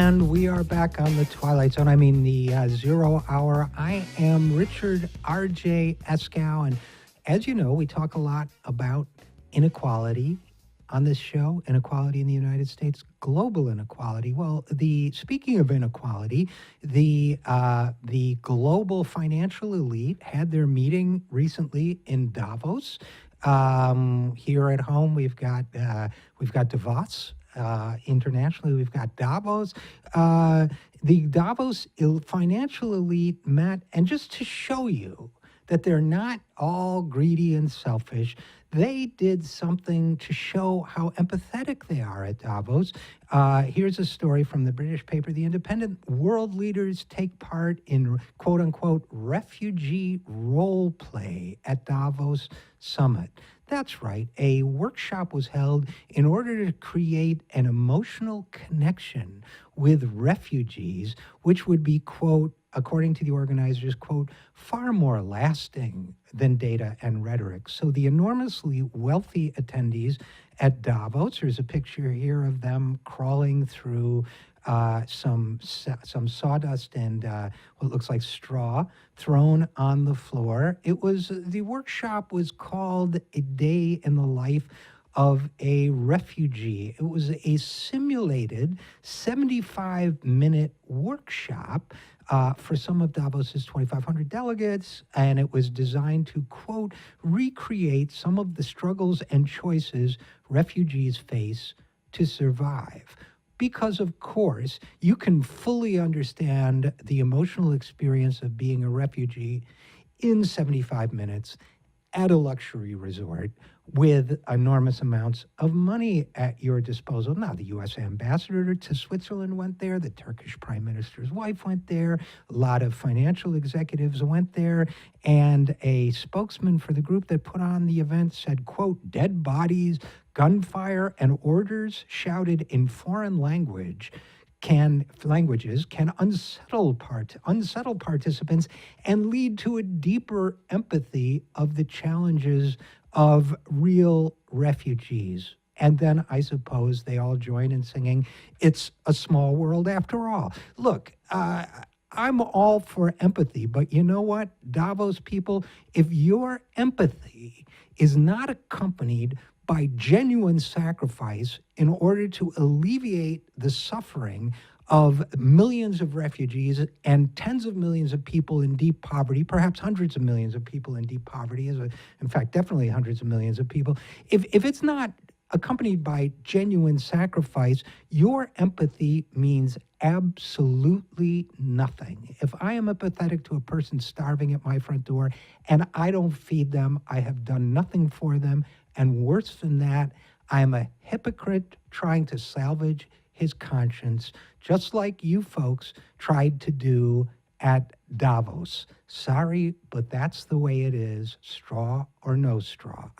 And we are back on the Twilight Zone. I mean, the 0 hour. I am Richard RJ Eskow. And as you know, we talk a lot about inequality on this show, inequality in the United States, global inequality. Well, speaking of inequality, the global financial elite had their meeting recently in Davos. Here at home, we've got Davos. Internationally, we've got Davos. The Davos financial elite met, and just to show you that they're not all greedy and selfish, they did something to show how empathetic they are at Davos. Here's a story from the British paper The Independent. World leaders take part in quote-unquote refugee role play at Davos summit. That's right. A workshop was held in order to create an emotional connection with refugees, which would be, quote, according to the organizers, quote, far more lasting than data and rhetoric. So the enormously wealthy attendees at Davos, there's a picture here of them crawling through some sawdust and what looks like straw thrown on the floor. The workshop was called A Day in the Life of a Refugee. It was a simulated 75-minute workshop for some of Davos's 2,500 delegates, and it was designed to, quote, recreate some of the struggles and choices refugees face to survive. Because, of course, you can fully understand the emotional experience of being a refugee in 75 minutes at a luxury resort with enormous amounts of money at your disposal. Now, the U.S. ambassador to Switzerland went there. The Turkish prime minister's wife went there. A lot of financial executives went there. And a spokesman for the group that put on the event said, quote, dead bodies, gunfire, and orders shouted in foreign languages can unsettle participants and lead to a deeper empathy of the challenges of real refugees. And then I suppose they all join in singing, "It's a Small World After All." Look, I'm all for empathy, but you know what, Davos people, if your empathy is not accompanied by genuine sacrifice in order to alleviate the suffering of millions of refugees and tens of millions of people in deep poverty, perhaps hundreds of millions of people in deep poverty, in fact, definitely hundreds of millions of people. If it's not accompanied by genuine sacrifice, your empathy means absolutely nothing. If I am empathetic to a person starving at my front door and I don't feed them, I have done nothing for them. And worse than that, I am a hypocrite trying to salvage his conscience, just like you folks tried to do at Davos. Sorry, but that's the way it is, straw or no straw.